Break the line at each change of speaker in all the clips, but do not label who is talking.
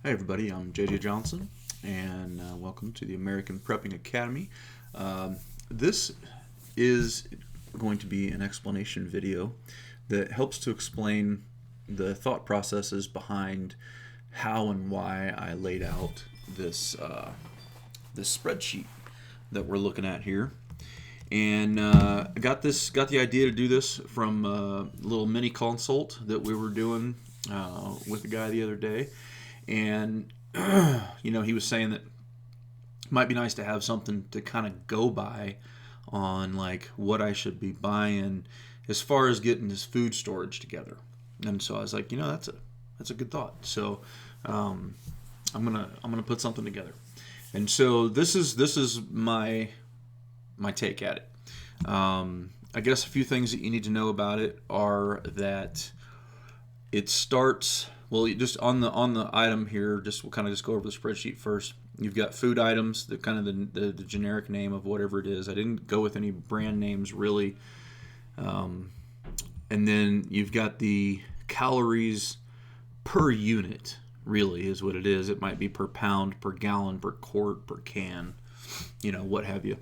Hey everybody, I'm JJ Johnson, and welcome to the American Prepping Academy. This is going to be an explanation video that helps to explain the thought processes behind how and why I laid out this spreadsheet that we're looking at here. And I got the idea to do this from a little mini consult that we were doing with a guy the other day. And, he was saying that it might be nice to have something to kind of go by on like what I should be buying as far as getting this food storage together. And so I was like, that's a good thought. So I'm gonna put something together. And so this is my take at it. I guess a few things that you need to know about it are that it starts. Well, just on the item here, we'll kind of just go over the spreadsheet first. You've got food items, the kind of the generic name of whatever it is. I didn't go with any brand names really. And then you've got the calories per unit, really is what it is. It might be per pound, per gallon, per quart, per can, what have you.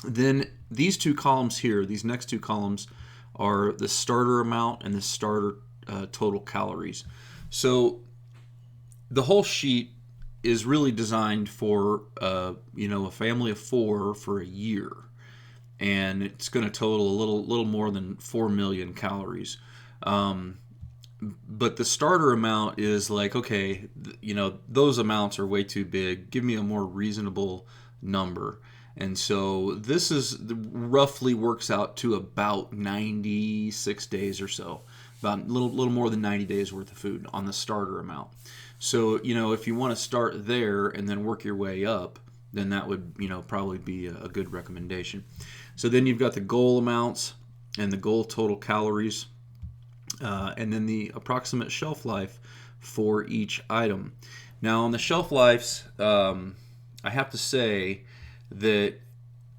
Then these two columns here, these next two columns are the starter amount and the starter total calories. So the whole sheet is really designed for a family of 4 for a year, and it's going to total a little more than 4 million calories. But the starter amount is like, okay, those amounts are way too big. Give me a more reasonable number. And so this is roughly works out to about 96 days or so, about a little more than 90 days worth of food on the starter amount. So, if you want to start there and then work your way up, then that would, probably be a good recommendation. So then you've got the goal amounts and the goal total calories, and then the approximate shelf life for each item. Now on the shelf lives, I have to say that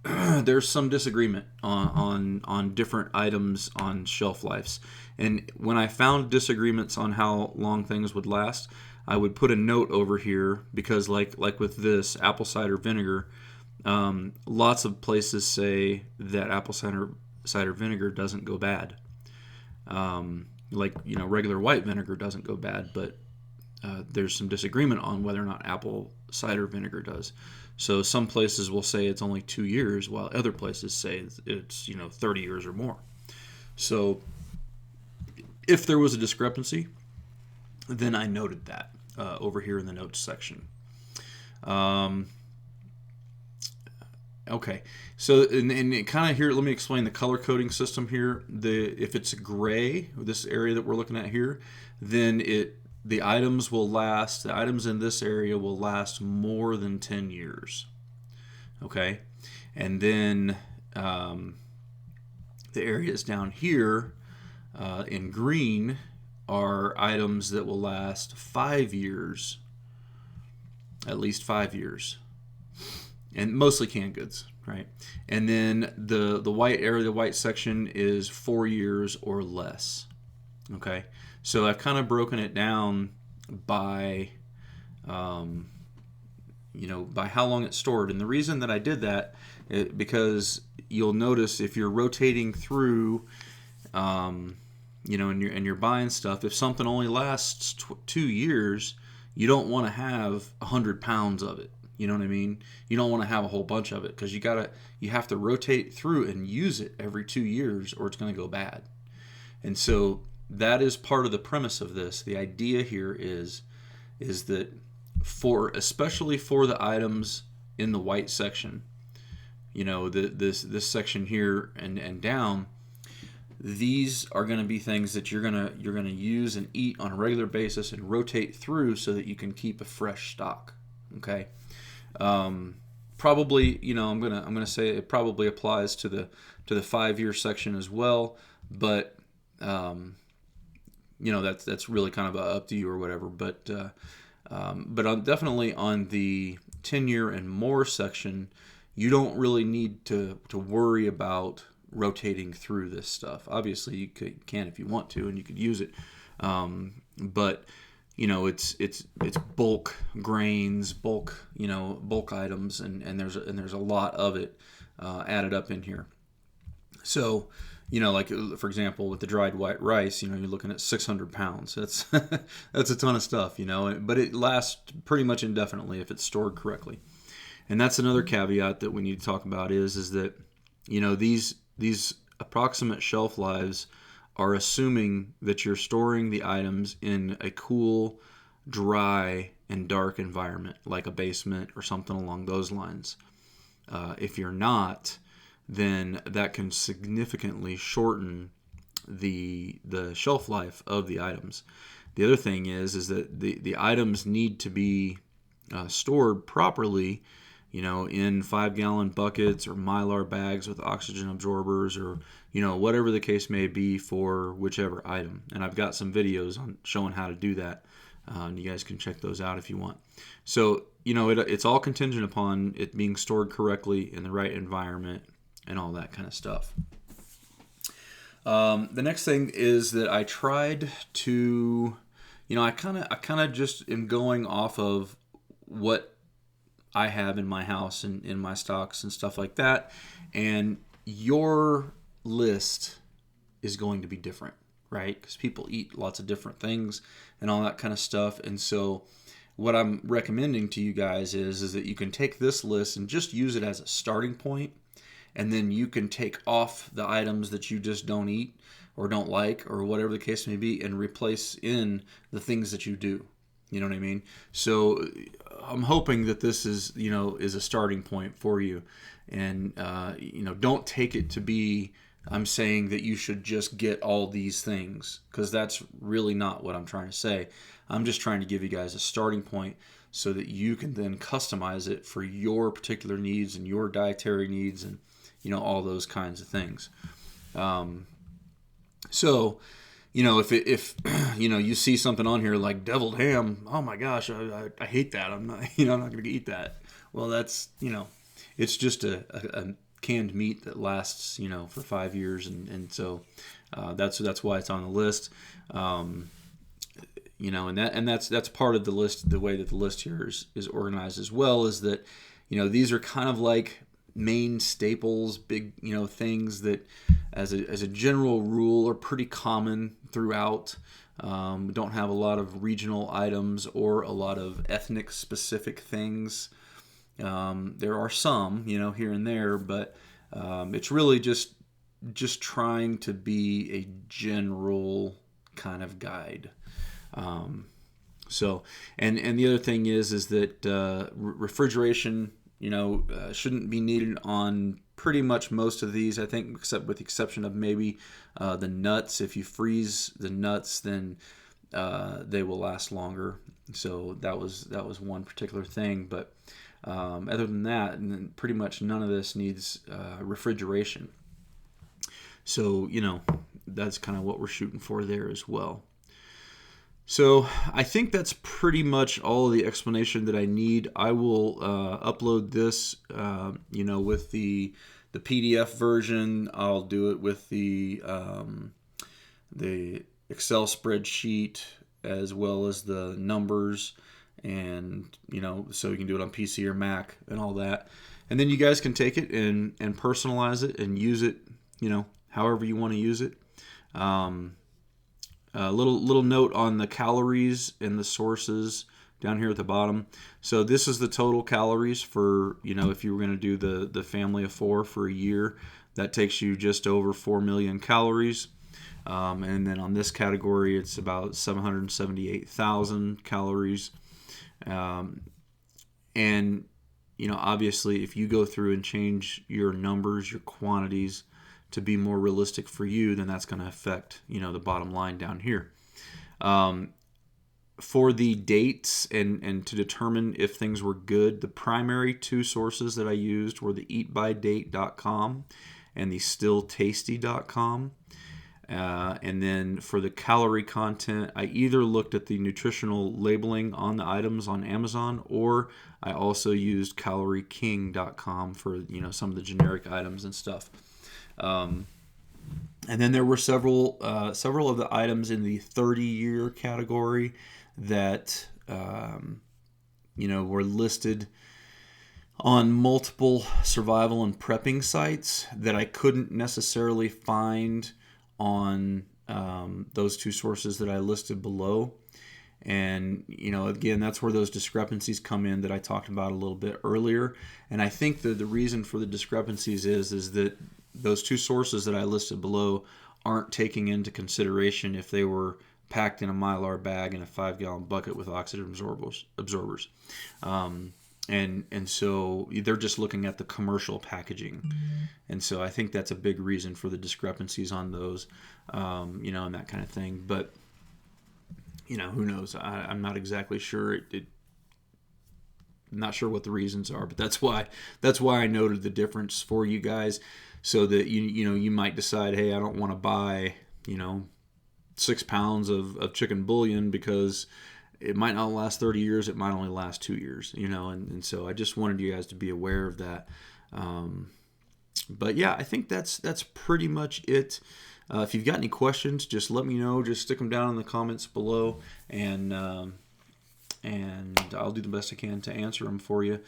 there's some disagreement on different items on shelf lives. And when I found disagreements on how long things would last, I would put a note over here because like with this apple cider vinegar, lots of places say that apple cider vinegar doesn't go bad. Regular white vinegar doesn't go bad, but there's some disagreement on whether or not apple cider vinegar does. So some places will say it's only 2 years, while other places say it's 30 years or more. So if there was a discrepancy, then I noted that over here in the notes section. Okay, so and kind of here, let me explain the color coding system here. If it's gray, this area that we're looking at here, then the items in this area will last more than 10 years. Okay, and then the areas down here in green are items that will last 5 years, at least 5 years, and mostly canned goods, right? And then the white area, the white section is 4 years or less. Okay, so I've kind of broken it down by by how long it's stored. And the reason that I did that is because you'll notice if you're rotating through, and you're buying stuff, if something only lasts 2 years, you don't want to have 100 pounds of it. You know what I mean? You don't want to have a whole bunch of it because you have to rotate through and use it every 2 years or it's going to go bad. And so that is part of the premise of this. The idea here is that especially for the items in the white section, this section here and down, these are going to be things that you're going to use and eat on a regular basis and rotate through so that you can keep a fresh stock. Okay. Probably, I'm gonna say it probably applies to the 5-year section as well, but that's really kind of up to you or whatever. But definitely on the 10-year and more section, you don't really need to worry about rotating through this stuff. Obviously, you can if you want to, and you could use it, but it's bulk grains, bulk items, and there's a lot of it added up in here. So, like for example, with the dried white rice, you're looking at 600 pounds. That's that's a ton of stuff, but it lasts pretty much indefinitely if it's stored correctly. And that's another caveat that we need to talk about is that these approximate shelf lives are assuming that you're storing the items in a cool, dry, and dark environment, like a basement or something along those lines. If you're not, then that can significantly shorten the shelf life of the items. The other thing is that the items need to be stored properly, in 5-gallon buckets or Mylar bags with oxygen absorbers, or whatever the case may be for whichever item. And I've got some videos on showing how to do that, and you guys can check those out if you want. So it's all contingent upon it being stored correctly in the right environment and all that kind of stuff. The next thing is that I tried to, I kind of just am going off of what I have in my house and in my stocks and stuff like that. And your list is going to be different, right? Because people eat lots of different things and all that kind of stuff. And so what I'm recommending to you guys is that you can take this list and just use it as a starting point. And then you can take off the items that you just don't eat or don't like or whatever the case may be and replace in the things that you do. You know what I mean? So I'm hoping that this is a starting point for you. And, don't take it to be, I'm saying that you should just get all these things, because that's really not what I'm trying to say. I'm just trying to give you guys a starting point so that you can then customize it for your particular needs and your dietary needs and, all those kinds of things. So, if you see something on here like deviled ham, oh my gosh, I hate that. I'm not, I'm not going to eat that. Well, that's, it's just a canned meat that lasts, for 5 years. And so that's why it's on the list. And that's part of the list. The way that the list here is organized as well is that, these are kind of like main staples, big, things that as a general rule are pretty common throughout. We don't have a lot of regional items or a lot of ethnic specific things. There are some, here and there, but it's really just trying to be a general kind of guide. So, and the other thing is that refrigeration, shouldn't be needed on pretty much most of these, I think, except with the exception of maybe the nuts. If you freeze the nuts, then they will last longer. So that was one particular thing. But other than that, and then pretty much none of this needs refrigeration. So, that's kind of what we're shooting for there as well. So I think that's pretty much all of the explanation that I need. I will upload this, with the PDF version. I'll do it with the Excel spreadsheet as well as the numbers, and so you can do it on PC or Mac and all that. And then you guys can take it and personalize it and use it, however you want to use it. Little note on the calories and the sources down here at the bottom. So this is the total calories for, if you were going to do the family of 4 for a year, that takes you just over 4 million calories. And then on this category, it's about 778,000 calories. And, obviously, if you go through and change your numbers, your quantities, to be more realistic for you, then that's going to affect, the bottom line down here. For the dates and to determine if things were good, the primary 2 sources that I used were the eatbydate.com and the stilltasty.com. And then for the calorie content, I either looked at the nutritional labeling on the items on Amazon, or I also used calorieking.com for, some of the generic items and stuff. And then there were several of the items in the 30-year category that were listed on multiple survival and prepping sites that I couldn't necessarily find on those two sources that I listed below. And, again, that's where those discrepancies come in that I talked about a little bit earlier. And I think that the reason for the discrepancies is that those two sources that I listed below aren't taking into consideration if they were packed in a Mylar bag in a 5-gallon bucket with oxygen absorbers. And so they're just looking at the commercial packaging. And so I think that's a big reason for the discrepancies on those, and that kind of thing. But, who knows? I'm not exactly sure. I'm not sure what the reasons are, but that's why I noted the difference for you guys, so that you might decide, hey, I don't want to buy 6 pounds of chicken bouillon because it might not last 30 years. It might only last 2 years, and so I just wanted you guys to be aware of that. But yeah, I think that's pretty much it. If you've got any questions, just let me know. Just stick them down in the comments below, and I'll do the best I can to answer them for you.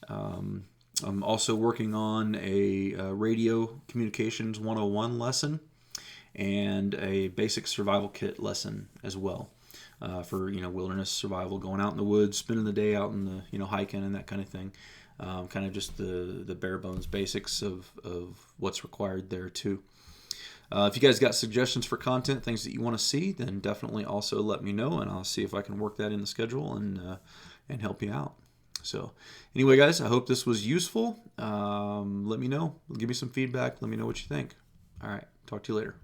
I'm also working on a radio communications 101 lesson and a basic survival kit lesson as well, for wilderness survival, going out in the woods, spending the day out in the hiking and that kind of thing. Kind of just the bare bones basics of what's required there too. If you guys got suggestions for content, things that you want to see, then definitely also let me know, and I'll see if I can work that in the schedule and help you out. So anyway, guys, I hope this was useful. Let me know. Give me some feedback. Let me know what you think. All right. Talk to you later.